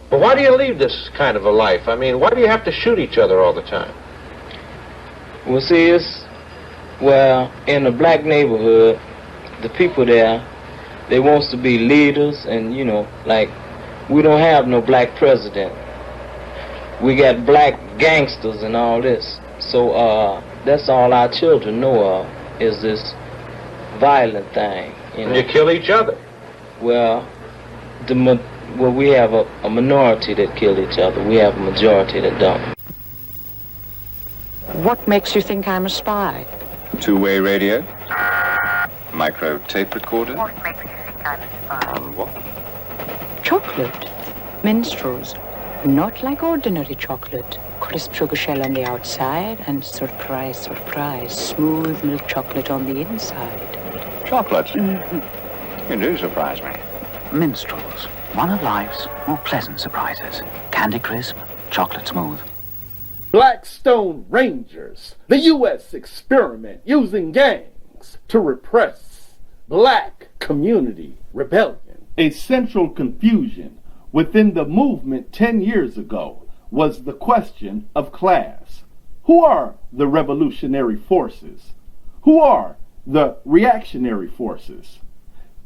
But why do you lead this kind of a life? I mean, why do you have to shoot each other all the time? Well, see, well, in a black neighborhood, the people there, they wants to be leaders, and, you know, like, we don't have no black president. We got black gangsters and all this. So, that's all our children know of, is this violent thing. You know? And you kill each other. Well, we have a minority that kill each other. We have a majority that don't. What makes you think I'm a spy? Two-way radio. Micro tape recorder. What makes you think I'm a spy? On what? Chocolate. Minstrels. Not like ordinary chocolate. Crisp sugar shell on the outside and surprise, surprise, smooth milk chocolate on the inside. Chocolate? Mm-hmm. You do surprise me. Minstrels. One of life's more pleasant surprises. Candy crisp, chocolate smooth. Blackstone Rangers, the U.S. experiment using gangs to repress black community rebellion. A central confusion within the movement 10 years ago was the question of class. Who are the revolutionary forces? Who are the reactionary forces?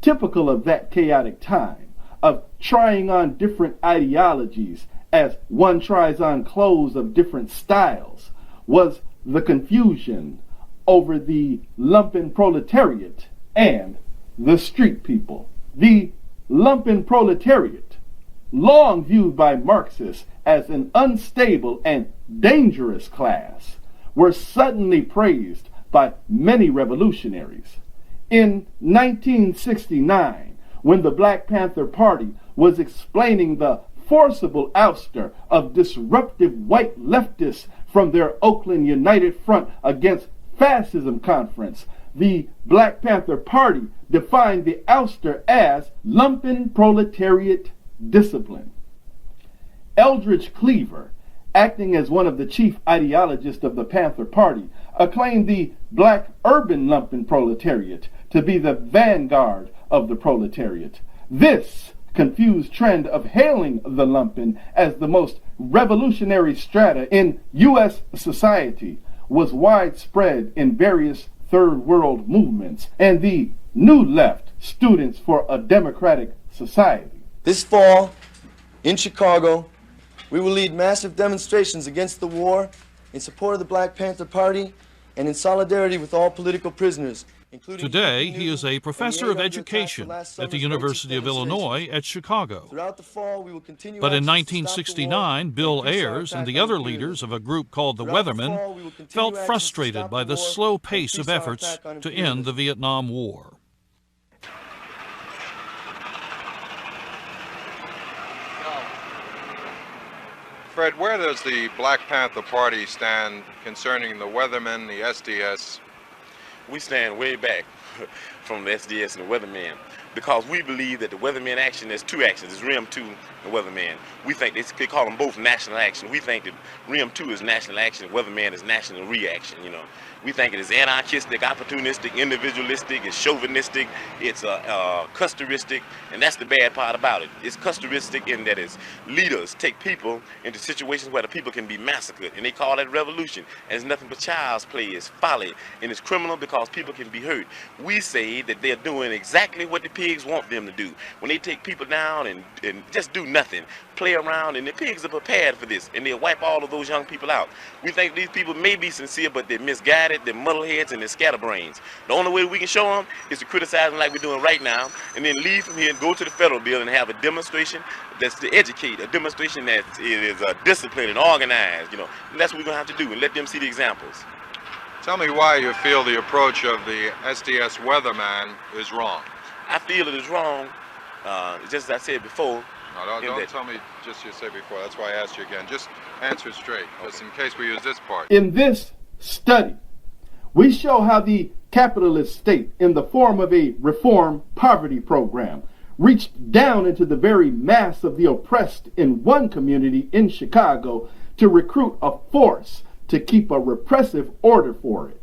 Typical of that chaotic time, of trying on different ideologies as one tries on clothes of different styles, was the confusion over the lumpen proletariat and the street people. The lumpen proletariat, long viewed by Marxists as an unstable and dangerous class, were suddenly praised by many revolutionaries. In 1969, when the Black Panther Party was explaining the forcible ouster of disruptive white leftists from their Oakland United Front Against Fascism conference, the Black Panther Party defined the ouster as lumpen proletariat discipline. Eldridge Cleaver, acting as one of the chief ideologists of the Panther Party, acclaimed the black urban lumpen proletariat to be the vanguard of the proletariat. This confused trend of hailing the lumpen as the most revolutionary strata in U.S. society was widespread in various third world movements and the New Left, Students for a Democratic Society. This fall, in Chicago, we will lead massive demonstrations against the war in support of the Black Panther Party and in solidarity with all political prisoners. Today, he is a professor of education at the University of Illinois at Chicago. But in 1969, Bill Ayers and the other leaders of a group called the Weathermen felt frustrated by the slow pace of efforts to end the Vietnam War. Fred, where does the Black Panther Party stand concerning the Weathermen, the SDS? We stand way back from the SDS and the Weathermen because we believe that the Weathermen action, there's two actions, there's RIM 2 and Weathermen. We think they call them both national action. We think that RIM 2 is national action, Weathermen is national reaction, you know. We think it is anarchistic, opportunistic, individualistic, it's chauvinistic, it's custoristic, and that's the bad part about it. It's custoristic in that its leaders take people into situations where the people can be massacred, and they call that revolution. And it's nothing but child's play, it's folly, and it's criminal because people can be hurt. We say that they're doing exactly what the pigs want them to do. When they take people down and just do nothing, play around, and the pigs are prepared for this, and they'll wipe all of those young people out. We think these people may be sincere, but they're misguided, they're muddleheads, and they're scatterbrains. The only way we can show them is to criticize them like we're doing right now, and then leave from here and go to the federal building and have a demonstration that's to educate, a demonstration that is disciplined and organized, you know. And that's what we're going to have to do, and let them see the examples. Tell me why you feel the approach of the SDS Weatherman is wrong. I feel it is wrong, just as I said before. No, don't tell me just you said before. That's why I asked you again. Just answer straight, just in case we use this part. In this study, we show how the capitalist state, in the form of a reform poverty program, reached down into the very mass of the oppressed in one community in Chicago to recruit a force to keep a repressive order for it.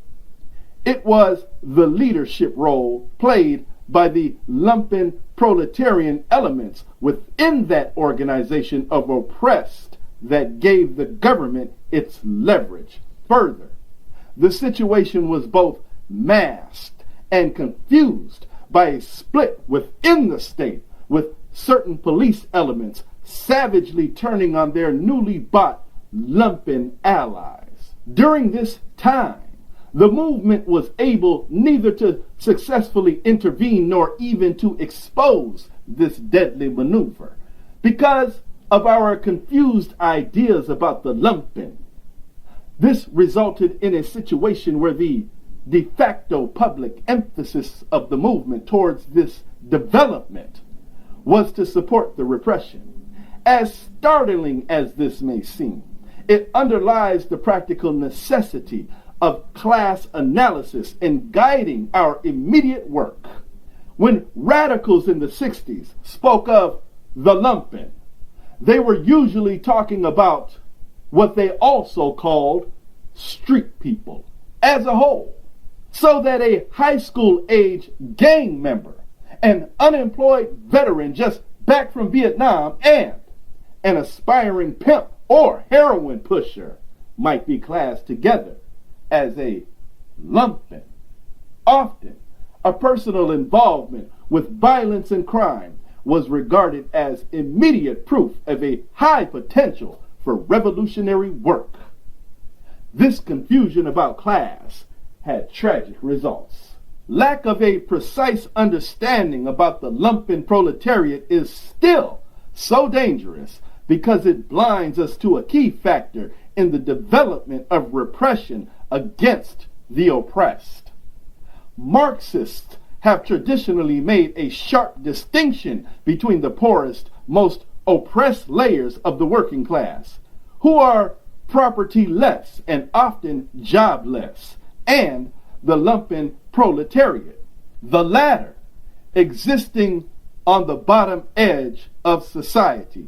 It was the leadership role played by the lumpen proletarian elements within that organization of oppressed that gave the government its leverage. Further, the situation was both masked and confused by a split within the state, with certain police elements savagely turning on their newly bought lumpen allies. During this time, the movement was able neither to successfully intervene nor even to expose this deadly maneuver because of our confused ideas about the lumpen. This resulted in a situation where the de facto public emphasis of the movement towards this development was to support the repression. As startling as this may seem, it underlies the practical necessity of class analysis in guiding our immediate work. When radicals in the 60s spoke of the lumpen, they were usually talking about what they also called street people as a whole, so that a high school age gang member, an unemployed veteran just back from Vietnam, and an aspiring pimp or heroin pusher might be classed together as a lumpen. Often, a personal involvement with violence and crime was regarded as immediate proof of a high potential for revolutionary work. This confusion about class had tragic results. Lack of a precise understanding about the lumpen proletariat is still so dangerous because it blinds us to a key factor in the development of repression against the oppressed. Marxists have traditionally made a sharp distinction between the poorest, most oppressed layers of the working class, who are property-less and often jobless, and the lumpen proletariat, the latter existing on the bottom edge of society,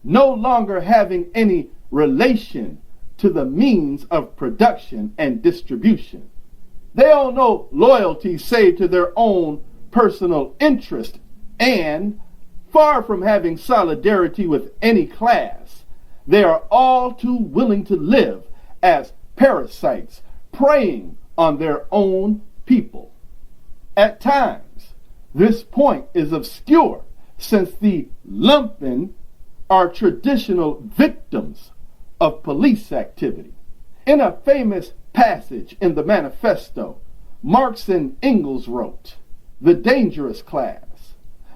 no longer having any relation to the means of production and distribution. They owe no loyalty save to their own personal interest, and far from having solidarity with any class, they are all too willing to live as parasites, preying on their own people. At times, this point is obscure, since the lumpen are traditional victims of police activity. In a famous passage in the manifesto, Marx and Engels wrote, "The dangerous class,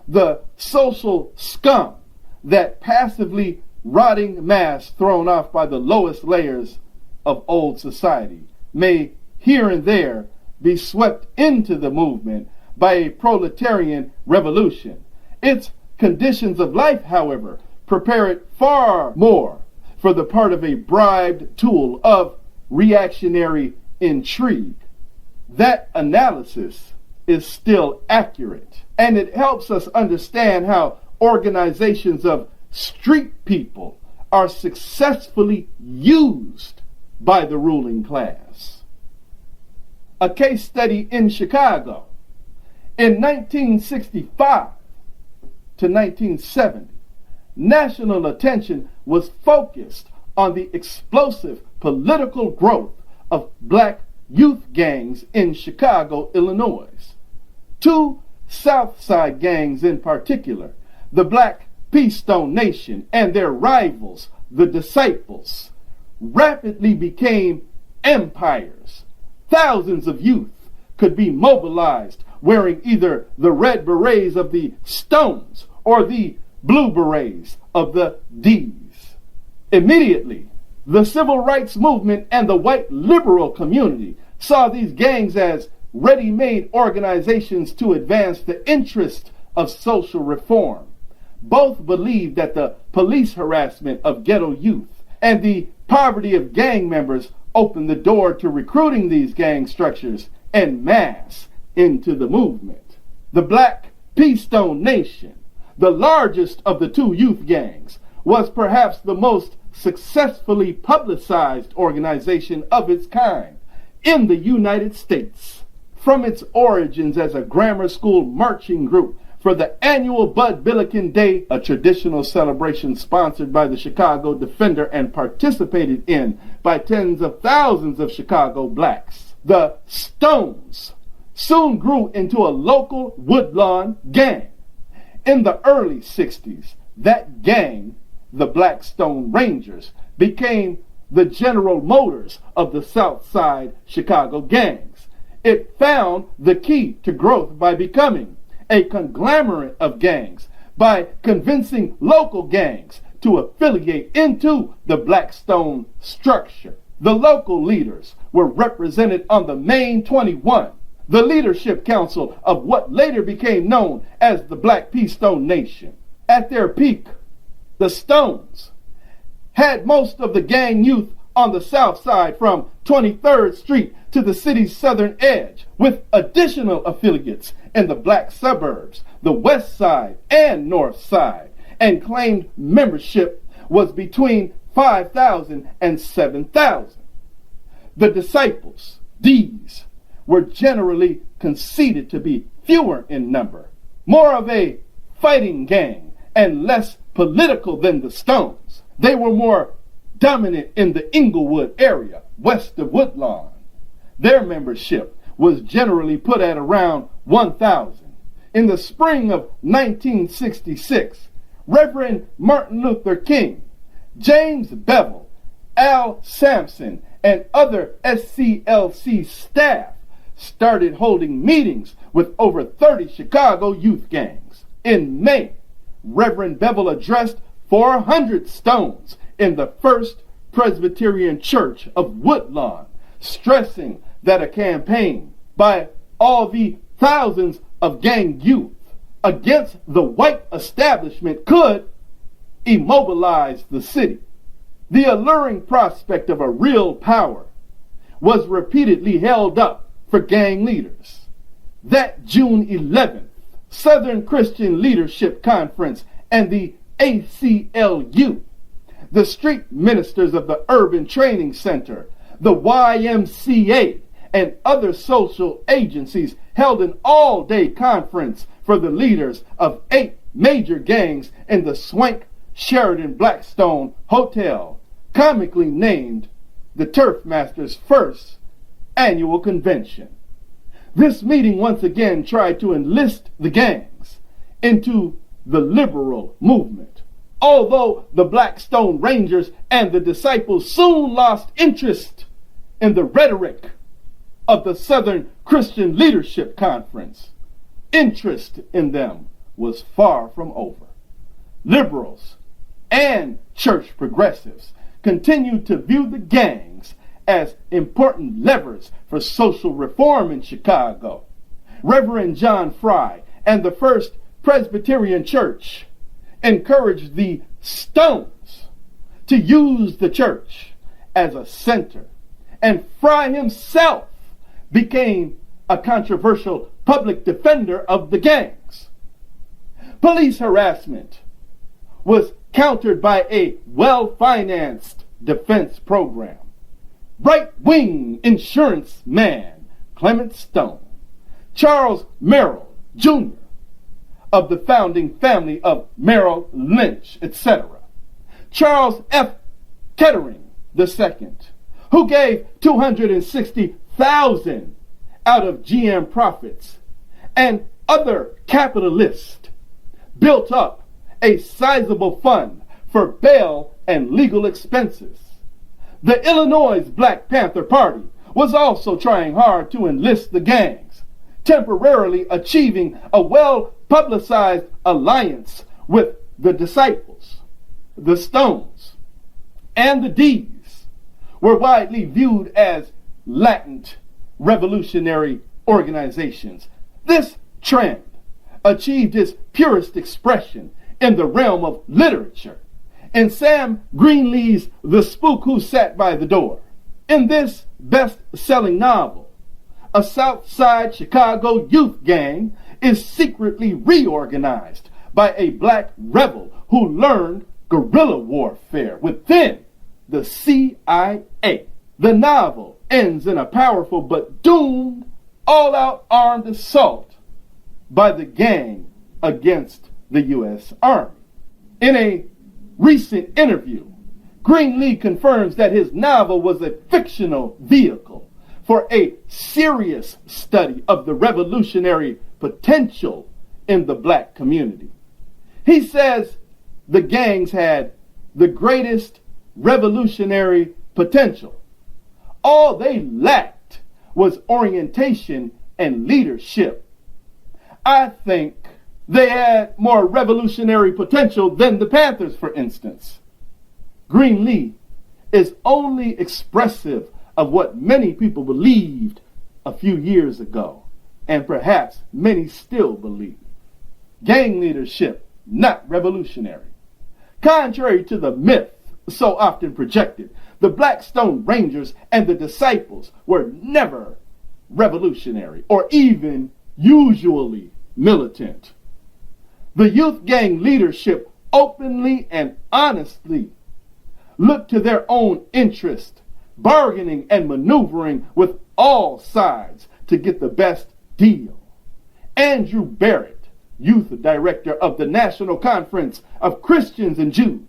the social scum, that passively rotting mass thrown off by the lowest layers of old society, may here and there be swept into the movement by a proletarian revolution. Its conditions of life, however, prepare it far more for the part of a bribed tool of reactionary intrigue." That analysis is still accurate, and it helps us understand how organizations of street people are successfully used by the ruling class. A case study in Chicago. In 1965 to 1970, national attention was focused on the explosive political growth of black youth gangs in Chicago, Illinois. Two South Side gangs in particular, the Black Blackstone Nation and their rivals, the Disciples, rapidly became empires. Thousands of youth could be mobilized wearing either the red berets of the Stones or the blue berets of the D's. Immediately, the civil rights movement and the white liberal community saw these gangs as ready-made organizations to advance the interest of social reform. Both believed that the police harassment of ghetto youth and the poverty of gang members opened the door to recruiting these gang structures en masse into the movement. The Black Blackstone Nation, the largest of the two youth gangs, was perhaps the most successfully publicized organization of its kind in the United States. from its origins as a grammar school marching group for the annual Bud Billiken Day, a traditional celebration sponsored by the Chicago Defender and participated in by tens of thousands of Chicago blacks. The Stones soon grew into a local Woodlawn gang. In the early 60s, that gang, the Blackstone Rangers, became the General Motors of the South Side Chicago gangs. It found the key to growth by becoming a conglomerate of gangs, by convincing local gangs to affiliate into the Blackstone structure. The local leaders were represented on the main 21, the leadership council of what later became known as the Black P.Stone Nation. At their peak, the Stones had most of the gang youth on the south side from 23rd Street to the city's southern edge, with additional affiliates in the black suburbs, the west side and north side, and claimed membership was between 5,000 and 7,000. The disciples, these, were generally conceded to be fewer in number, more of a fighting gang and less political than the Stones. They were more dominant in the Inglewood area, west of Woodlawn. Their membership was generally put at around 1,000. In the spring of 1966, Reverend Martin Luther King, James Bevel, Al Sampson, and other S.C.L.C staff started holding meetings with over 30 Chicago youth gangs. In May, Reverend Bevel addressed 400 Stones in the First Presbyterian Church of Woodlawn, stressing that a campaign by all the thousands of gang youth against the white establishment could immobilize the city. The alluring prospect of a real power was repeatedly held up for gang leaders. That June 11th, Southern Christian Leadership Conference and the ACLU, the street ministers of the Urban Training Center, the YMCA, and other social agencies held an all-day conference for the leaders of 8 major gangs in the Swank Sheridan Blackstone Hotel, comically named the Turf Masters' first annual convention. This meeting once again tried to enlist the gangs into the liberal movement. Although the Blackstone Rangers and the disciples soon lost interest in the rhetoric of the Southern Christian Leadership Conference, interest in them was far from over. Liberals and church progressives continued to view the gangs as important levers for social reform in Chicago. Reverend John Fry and the First Presbyterian Church encouraged the Stones to use the church as a center, and Fry himself became a controversial public defender of the gangs. Police harassment was countered by a well-financed defense program. Right-wing insurance man Clement Stone, Charles Merrill Jr., of the founding family of Merrill Lynch, etc., Charles F. Kettering II, who gave $260,000 out of GM profits, and other capitalists built up a sizable fund for bail and legal expenses. The Illinois Black Panther Party was also trying hard to enlist the gangs, temporarily achieving a well-publicized alliance with the disciples. The Stones and the D's were widely viewed as latent revolutionary organizations. This trend achieved its purest expression in the realm of literature in Sam Greenlee's The Spook Who Sat by the Door. In this best-selling novel, a South Side Chicago youth gang is secretly reorganized by a black rebel who learned guerrilla warfare within the CIA. The novel ends in a powerful but doomed all-out armed assault by the gang against the U.S. Army. In a recent interview, Greenlee confirms that his novel was a fictional vehicle for a serious study of the revolutionary potential in the black community. He says the gangs had the greatest revolutionary potential. All they lacked was orientation and leadership. I think they had more revolutionary potential than the Panthers, for instance. Greenlee is only expressive of what many people believed a few years ago, and perhaps many still believe. Gang leadership, not revolutionary. Contrary to the myth so often projected, the Blackstone Rangers and the Disciples were never revolutionary or even usually militant. The youth gang leadership openly and honestly looked to their own interest, bargaining and maneuvering with all sides to get the best deal. Andrew Barrett, youth director of the National Conference of Christians and Jews,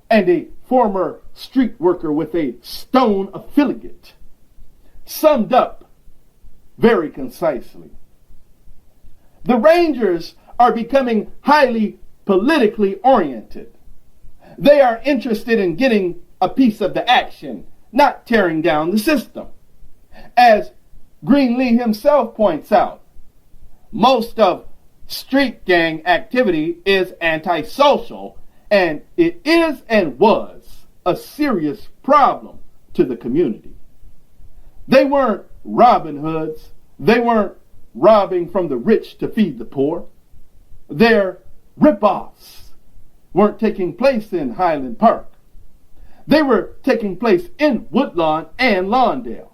and a former street worker with a Stone affiliate, summed up very concisely. The Rangers are becoming highly politically oriented. They are interested in getting a piece of the action, not tearing down the system. As Greenlee himself points out, most of street gang activity is antisocial, and it is and was a serious problem to the community. They weren't Robin Hoods. They weren't robbing from the rich to feed the poor. Their rip-offs weren't taking place in Highland Park. They were taking place in Woodlawn and Lawndale.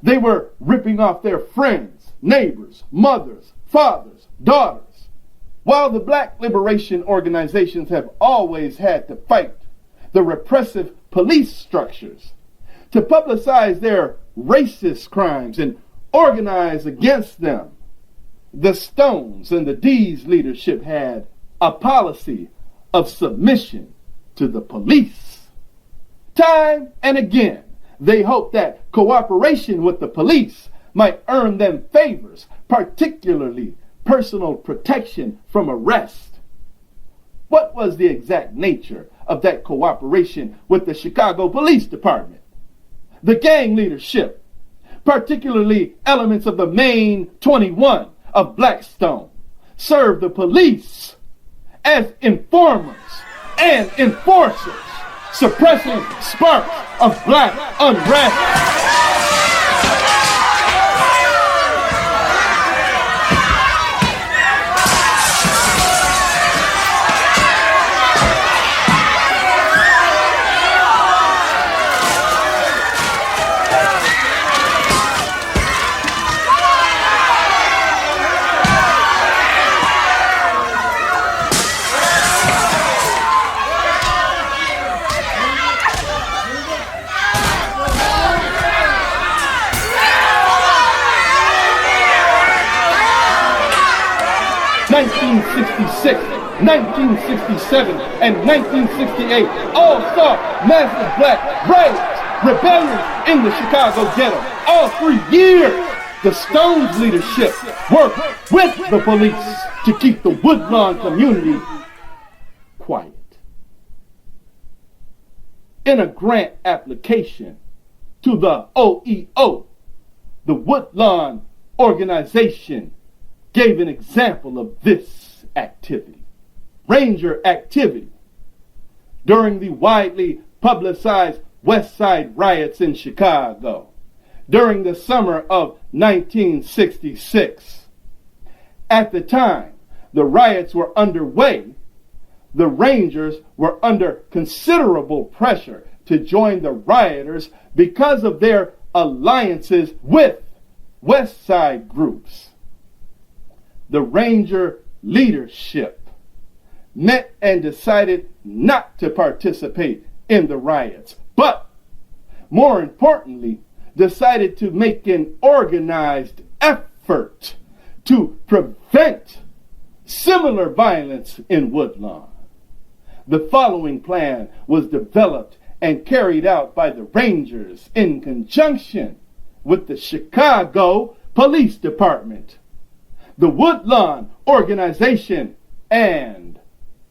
They were ripping off their friends, neighbors, mothers, fathers, daughters. While the black liberation organizations have always had to fight the repressive police structures to publicize their racist crimes and organize against them, the Stones and the D's leadership had a policy of submission to the police. Time and again, they hoped that cooperation with the police might earn them favors, particularly personal protection from arrest. What was the exact nature of that cooperation with the Chicago Police Department? The gang leadership, particularly elements of the main 21 of Blackstone, served the police as informers and enforcers, suppressing sparks of black unrest. 1966, 1967, and 1968 all saw massive black riots, rebellions in the Chicago ghetto. All 3 years, the Stones leadership worked with the police to keep the Woodlawn community quiet. In a grant application to the OEO, the Woodlawn organization gave an example of this activity. Ranger activity during the widely publicized West Side riots in Chicago during the summer of 1966. At the time the riots were underway, the Rangers were under considerable pressure to join the rioters because of their alliances with West Side groups. The Ranger leadership met and decided not to participate in the riots, but more importantly, decided to make an organized effort to prevent similar violence in Woodlawn. The following plan was developed and carried out by the Rangers in conjunction with the Chicago Police Department, the Woodlawn Organization, and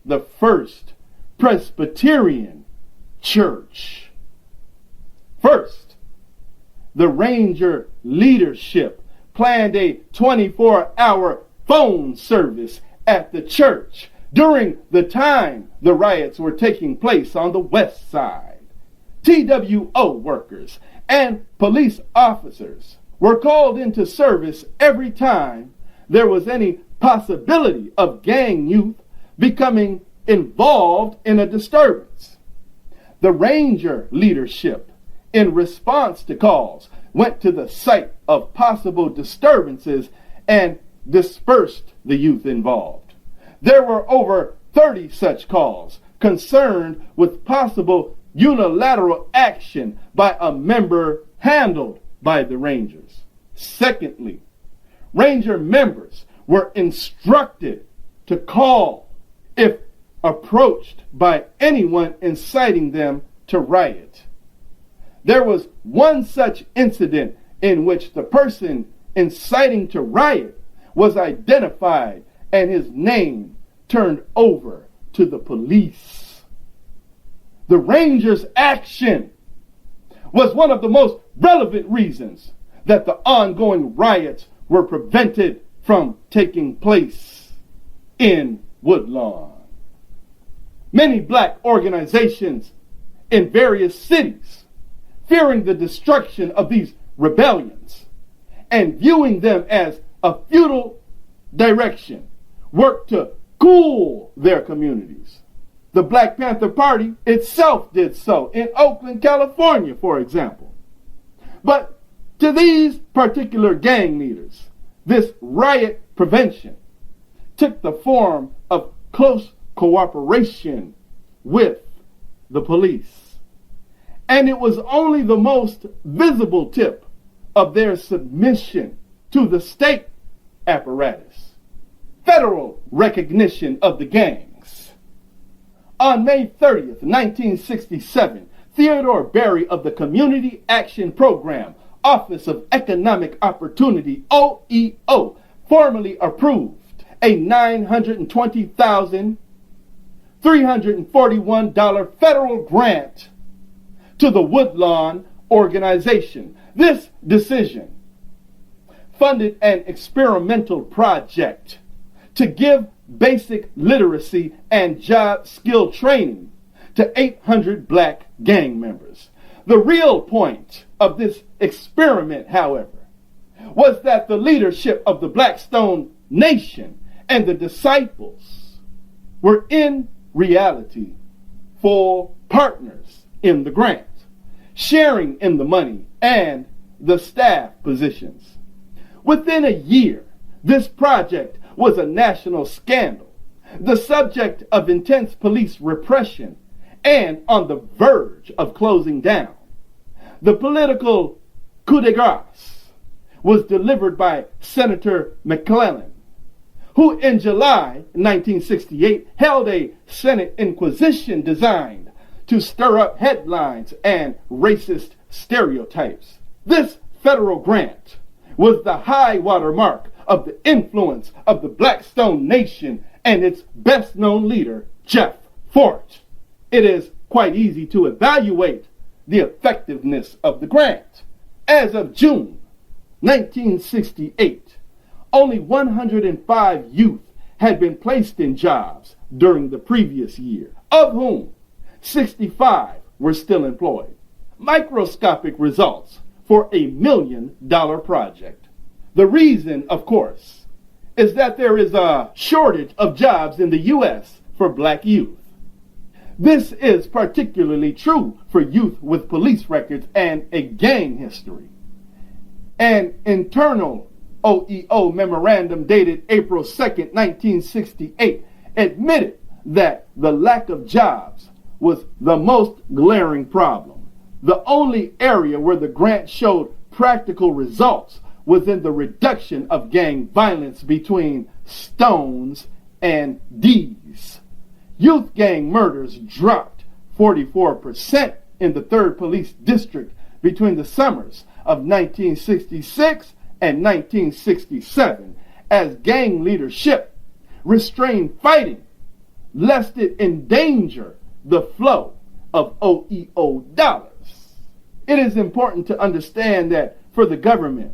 the First Presbyterian Church. First, the Ranger leadership planned a 24-hour phone service at the church during the time the riots were taking place on the west side. T.W.O. workers and police officers were called into service every time there was any possibility of gang youth becoming involved in a disturbance. The Ranger leadership, in response to calls, went to the site of possible disturbances and dispersed the youth involved. There were over 30 such calls concerned with possible unilateral action by a member handled by the Rangers. Secondly, Ranger members were instructed to call if approached by anyone inciting them to riot. There was one such incident in which the person inciting to riot was identified and his name turned over to the police. The Rangers' action was one of the most relevant reasons that the ongoing riots were prevented from taking place in Woodlawn. Many black organizations in various cities, fearing the destruction of these rebellions and viewing them as a futile direction, worked to cool their communities. The Black Panther Party itself did so in Oakland, California, for example. But to these particular gang leaders, this riot prevention took the form of close cooperation with the police. And it was only the most visible tip of their submission to the state apparatus, federal recognition of the gangs. On May 30th, 1967, Theodore Berry of the Community Action Program, Office of Economic Opportunity, OEO, formally approved a $920,341 federal grant to the Woodlawn Organization. This decision funded an experimental project to give basic literacy and job skill training to 800 black gang members. The real point of this experiment, however, was that the leadership of the Blackstone Nation and the disciples were in reality full partners in the grant, sharing in the money and the staff positions. Within a year, this project was a national scandal, the subject of intense police repression, and on the verge of closing down. The political coup de grace was delivered by Senator McClellan, who in July 1968 held a Senate inquisition designed to stir up headlines and racist stereotypes. This federal grant was the high water mark of the influence of the Blackstone Nation and its best-known leader, Jeff Fort. It is quite easy to evaluate the effectiveness of the grant. As of June 1968, only 105 youth had been placed in jobs during the previous year, of whom 65 were still employed. Microscopic results for $1 million project. The reason, of course, is that there is a shortage of jobs in the U.S. for black youth. This is particularly true for youth with police records and a gang history. An internal OEO memorandum dated April 2nd, 1968, admitted that the lack of jobs was the most glaring problem. The only area where the grant showed practical results was in the reduction of gang violence between Stones and D's. Youth gang murders dropped 44% in the 3rd Police District between the summers of 1966 and 1967 as gang leadership restrained fighting lest it endanger the flow of OEO dollars. It is important to understand that for the government,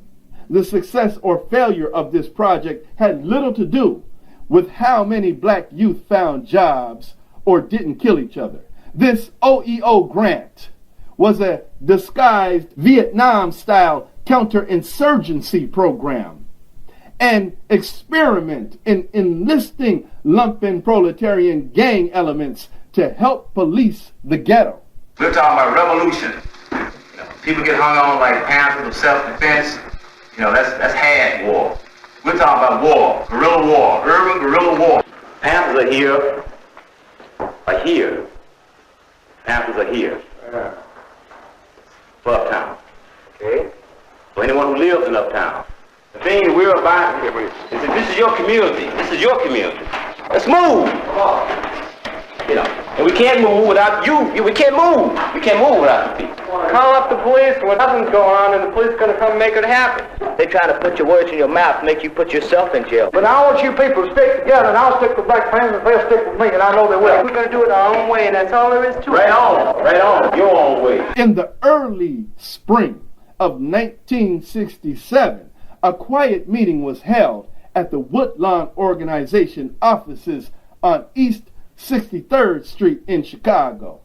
the success or failure of this project had little to do with how many black youth found jobs or didn't kill each other. This OEO grant was a disguised Vietnam-style counterinsurgency program, an experiment in enlisting lumpen proletarian gang elements to help police the ghetto. We're talking about revolution. People get hung on like Panthers of self-defense. That's hard war. We're talking about war, urban guerrilla war. Panthers are here. Panthers are here. For uptown. Okay? For anyone who lives in uptown. The thing we're about is that this is your community. This is your community. Let's move. Come on. And we can't move without you. We can't move. We can't move without the people. Call up the police when nothing's going on and the police are going to come make it happen. They try to put your words in your mouth, make you put yourself in jail. But I want you people to stick together, and I'll stick with Black Panthers, they'll stick with me, and I know they will. We're going to do it our own way, and that's all there is to it. Right on, your own way. In the early spring of 1967, a quiet meeting was held at the Woodlawn Organization offices on East 63rd Street in Chicago.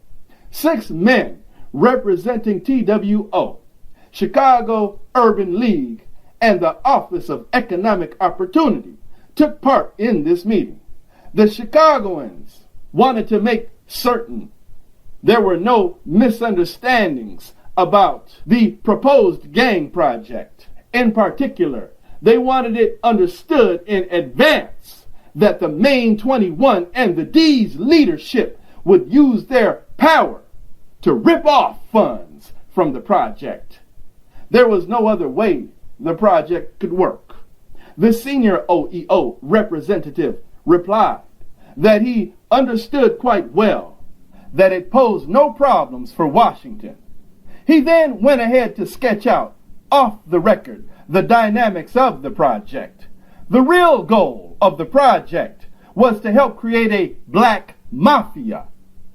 6 men representing T.W.O, Chicago Urban League, and the Office of Economic Opportunity took part in this meeting. The Chicagoans wanted to make certain there were no misunderstandings about the proposed gang project. In particular, they wanted it understood in advance that the main 21 and the D's leadership would use their power to rip off funds from the project. There was no other way the project could work. The senior OEO representative replied that he understood quite well that it posed no problems for Washington. He then went ahead to sketch out, off the record, the dynamics of the project. The real goal of the project was to help create a black mafia.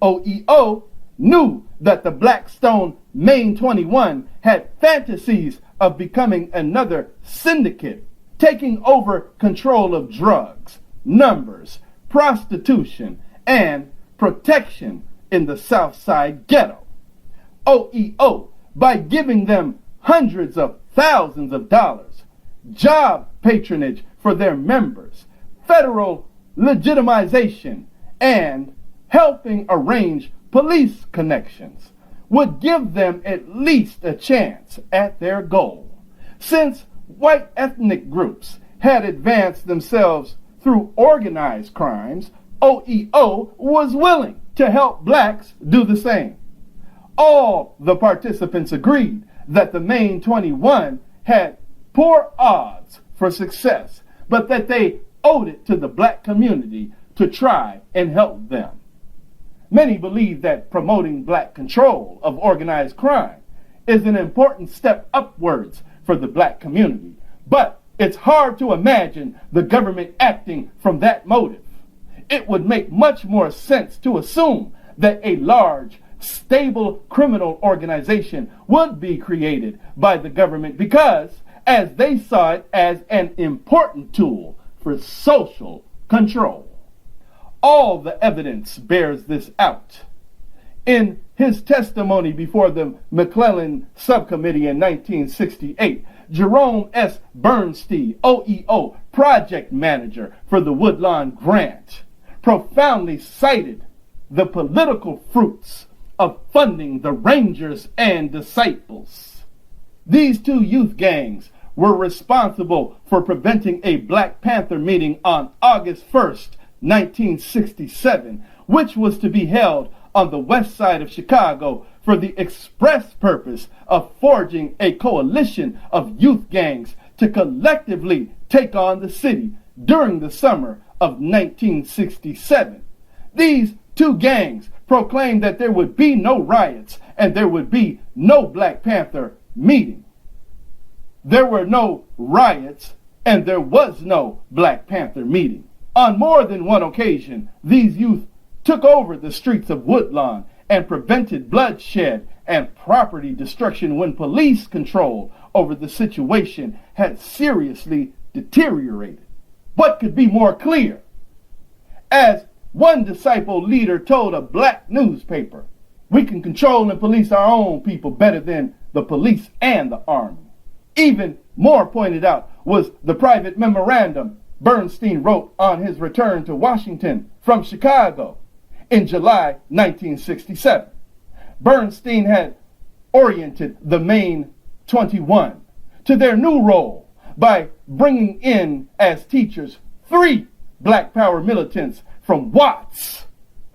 OEO knew that the Blackstone Main 21 had fantasies of becoming another syndicate, taking over control of drugs, numbers, prostitution, and protection in the South Side ghetto. OEO, by giving them hundreds of thousands of dollars, job patronage for their members, federal legitimization, and helping arrange police connections, would give them at least a chance at their goal. Since white ethnic groups had advanced themselves through organized crimes, OEO was willing to help blacks do the same. All the participants agreed that the main 21 had poor odds for success, but that they owed it to the black community to try and help them. Many believe that promoting black control of organized crime is an important step upwards for the black community, but it's hard to imagine the government acting from that motive. It would make much more sense to assume that a large, stable criminal organization would be created by the government because, as they saw it as an important tool for social control. All the evidence bears this out. In his testimony before the McClellan Subcommittee in 1968, Jerome S. Bernstein, OEO project manager for the Woodlawn Grant, profoundly cited the political fruits of funding the Rangers and Disciples. These two youth gangs were responsible for preventing a Black Panther meeting on August 1st, 1967, which was to be held on the west side of Chicago for the express purpose of forging a coalition of youth gangs to collectively take on the city during the summer of 1967. These two gangs proclaimed that there would be no riots and there would be no Black Panther meeting. There were no riots and there was no Black Panther meeting. On more than one occasion, these youth took over the streets of Woodlawn and prevented bloodshed and property destruction when police control over the situation had seriously deteriorated. What could be more clear? As one disciple leader told a black newspaper, we can control and police our own people better than the police and the army. Even more pointed out was the private memorandum Bernstein wrote on his return to Washington from Chicago in July 1967. Bernstein had oriented the Maine 21 to their new role by bringing in as teachers 3 Black Power militants from Watts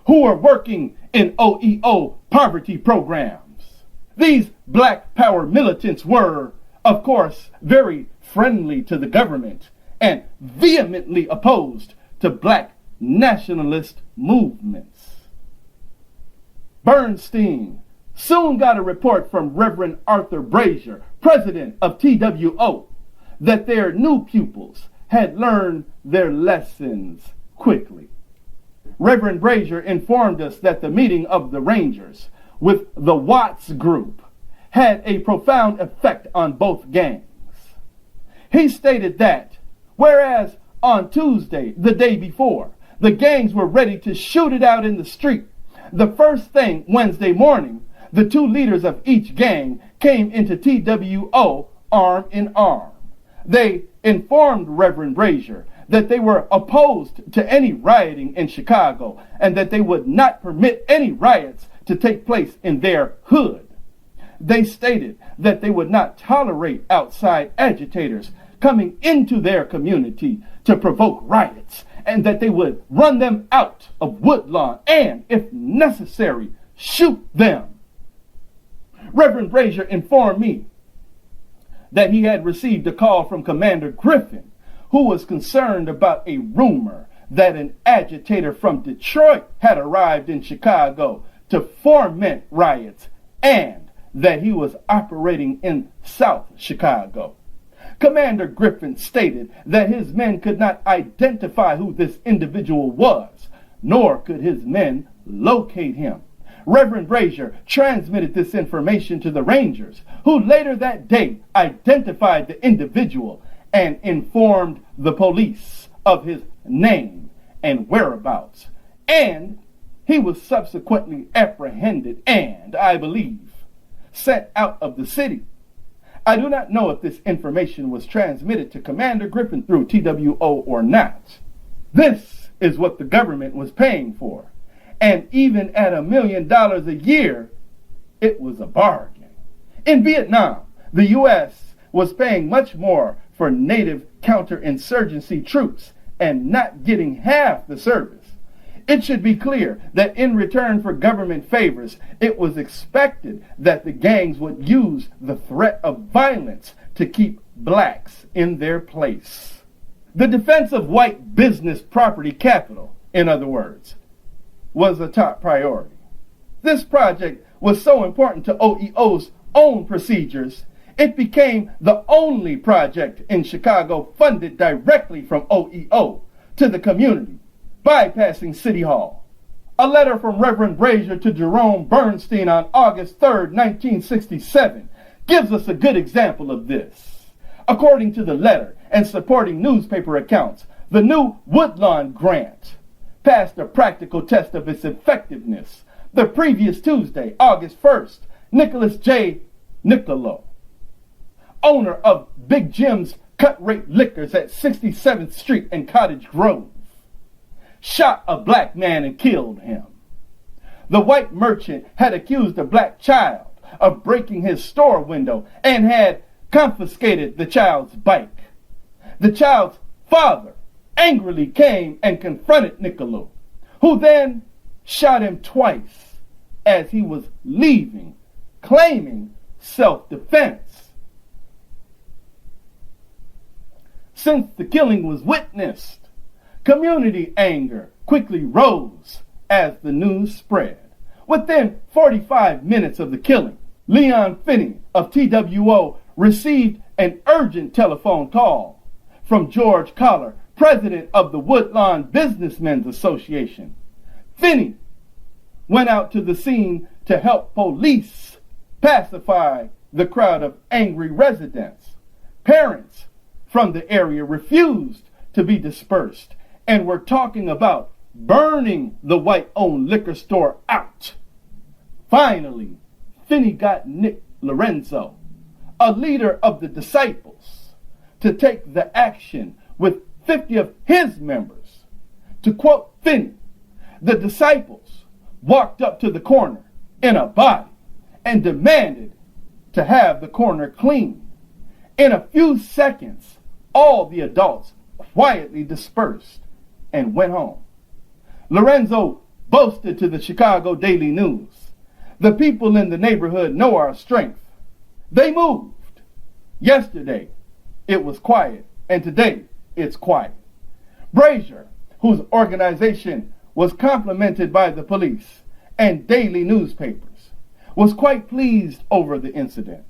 who were working in OEO poverty programs. These Black Power militants were, of course, very friendly to the government and vehemently opposed to Black Nationalist movements. Bernstein soon got a report from Reverend Arthur Brazier, president of T.W.O, that their new pupils had learned their lessons quickly. Reverend Brazier informed us that the meeting of the Rangers with the Watts group had a profound effect on both gangs. He stated that, whereas on Tuesday, the day before, the gangs were ready to shoot it out in the street, the first thing Wednesday morning, the 2 leaders of each gang came into T.W.O arm in arm. They informed Reverend Brazier that they were opposed to any rioting in Chicago and that they would not permit any riots to take place in their hood. They stated that they would not tolerate outside agitators coming into their community to provoke riots and that they would run them out of Woodlawn and, if necessary, shoot them. Reverend Brazier informed me that he had received a call from Commander Griffin, who was concerned about a rumor that an agitator from Detroit had arrived in Chicago to foment riots and that he was operating in South Chicago. Commander Griffin stated that his men could not identify who this individual was, nor could his men locate him. Reverend Brazier transmitted this information to the Rangers, who later that day identified the individual and informed the police of his name and whereabouts. And he was subsequently apprehended and, I believe, sent out of the city. I do not know if this information was transmitted to Commander Griffin through T.W.O or not. This is what the government was paying for. And even at $1 million a year, it was a bargain. In Vietnam, the U.S. was paying much more for native counterinsurgency troops and not getting half the service. It should be clear that in return for government favors, it was expected that the gangs would use the threat of violence to keep blacks in their place. The defense of white business property capital, in other words, was a top priority. This project was so important to OEO's own procedures, it became the only project in Chicago funded directly from OEO to the community, bypassing City Hall. A letter from Reverend Brazier to Jerome Bernstein on August 3rd, 1967, gives us a good example of this. According to the letter and supporting newspaper accounts, the new Woodlawn grant passed a practical test of its effectiveness. The previous Tuesday, August 1st, Nicholas J. Nicolo, owner of Big Jim's Cut Rate Liquors at 67th Street and Cottage Grove, shot a black man and killed him. The white merchant had accused a black child of breaking his store window and had confiscated the child's bike. The child's father angrily came and confronted Nicolo, who then shot him twice as he was leaving, claiming self-defense. Since the killing was witnessed, community anger quickly rose as the news spread. Within 45 minutes of the killing, Leon Finney of T.W.O. received an urgent telephone call from George Collar, president of the Woodlawn Businessmen's Association. Finney went out to the scene to help police pacify the crowd of angry residents. Parents from the area refused to be dispersed and were talking about burning the white-owned liquor store out. Finally, Finney got Nick Lorenzo, a leader of the disciples, to take the action with 50 of his members. To quote Finney, the disciples walked up to the corner in a body and demanded to have the corner cleaned. In a few seconds, all the adults quietly dispersed and went home. Lorenzo boasted to the Chicago Daily News, "The people in the neighborhood know our strength. They moved. Yesterday, it was quiet, and today, it's quiet." Brazier, whose organization was complimented by the police and daily newspapers, was quite pleased over the incident.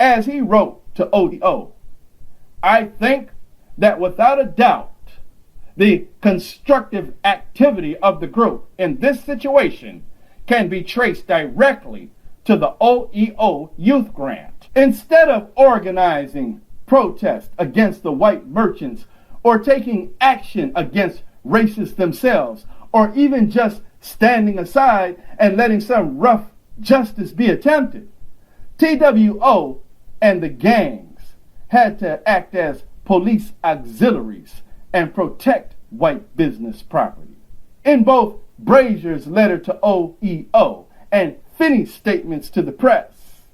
As he wrote to O.D.O., "I think that without a doubt, the constructive activity of the group in this situation can be traced directly to the OEO youth grant. Instead of organizing protests against the white merchants or taking action against racists themselves, or even just standing aside and letting some rough justice be attempted, T.W.O. and the gangs had to act as police auxiliaries and protect white business property." In both Brazier's letter to OEO and Finney's statements to the press,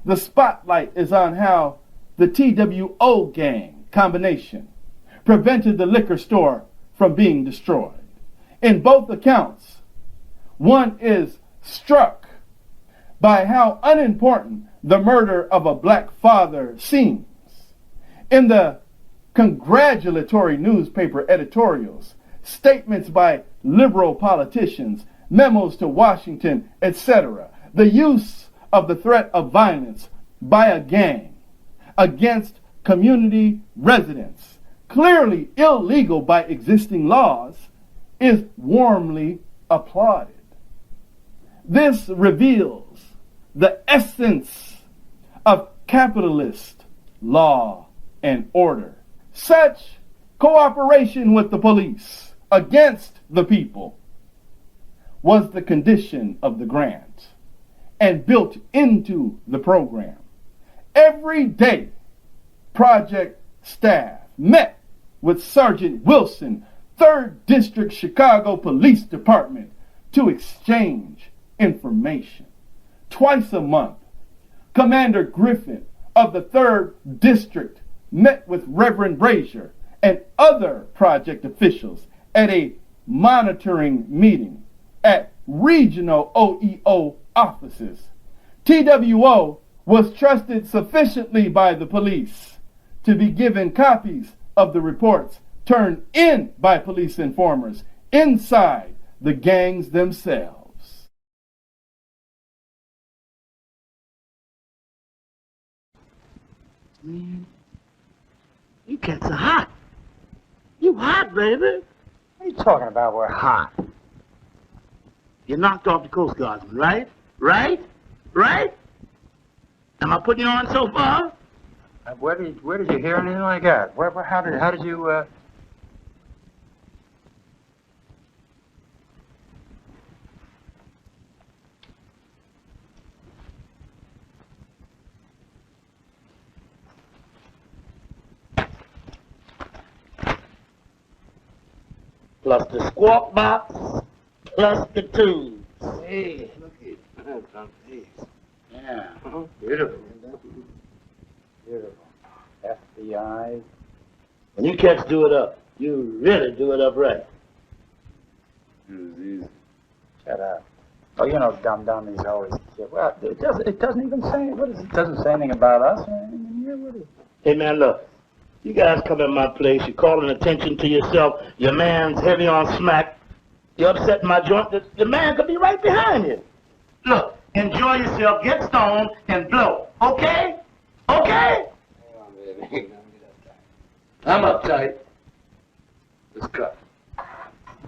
the spotlight is on how the T.W.O. gang combination prevented the liquor store from being destroyed. In both accounts, one is struck by how unimportant the murder of a black father seems. In the congratulatory newspaper editorials, statements by liberal politicians, memos to Washington, etc., the use of the threat of violence by a gang against community residents, clearly illegal by existing laws, is warmly applauded. This reveals the essence of capitalist law and order. Such cooperation with the police against the people was the condition of the grant and built into the program. Every day, project staff met with Sergeant Wilson, 3rd District Chicago Police Department, to exchange information. Twice a month, Commander Griffin of the 3rd District met with Reverend Brazier and other project officials at a monitoring meeting at regional OEO offices. T.W.O. was trusted sufficiently by the police to be given copies of the reports turned in by police informers inside the gangs themselves. Man, you cats are hot. You hot, baby. What are you talking about, we're hot? You knocked off the Coast Guardsman, right? Right? Right? Am I putting you on so far? Where did you hear anything like that? How did you, Plus the squawk box, plus the tubes. Hey, look at that. Yeah. Beautiful. Beautiful. FBI. When you cats do it up, you really do it up right. It was easy. Shut up. Oh, you know, dum-dum is always kid. Well, it doesn't even say, what is it? It doesn't say anything about us or anything in here, what is it? Hey, man, look. You guys come in my place, you're calling attention to yourself, your man's heavy on smack, you're upsetting my joint, the man could be right behind you. Look, enjoy yourself, get stoned, and blow, okay? Okay? I'm uptight. Let's cut.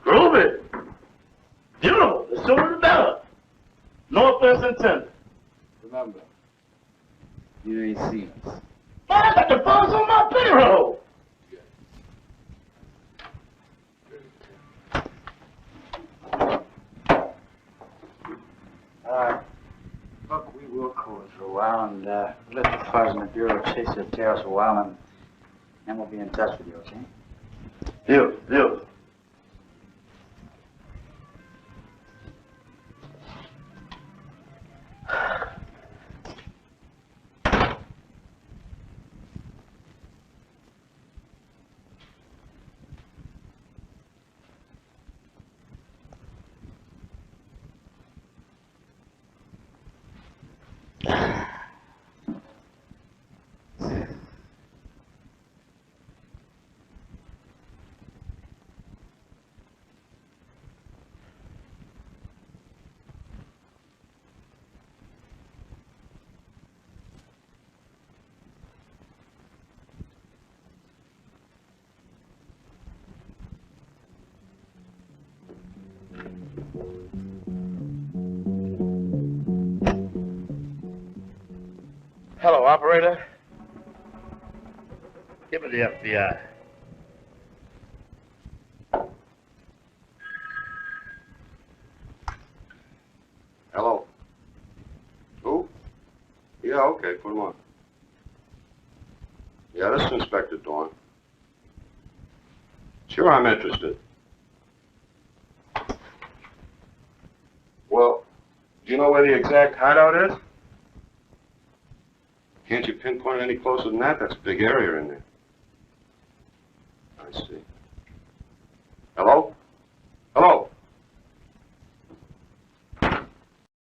Prove it. Beautiful, the sooner the better. No offense intended. Remember, you ain't seen us. Man, I got the funds on my payroll. Look, we will cruise for a while and let the fuzz in the Bureau chase their tails for a while, and then we'll be in touch with you, okay? Deal. Hello, operator. Give me the FBI. Hello. Who? Yeah, okay, put him on. Yeah, this is Inspector Dorn. Sure, I'm interested. Well, do you know where the exact hideout is? Can't you pinpoint any closer than that? That's a big area in there. I see.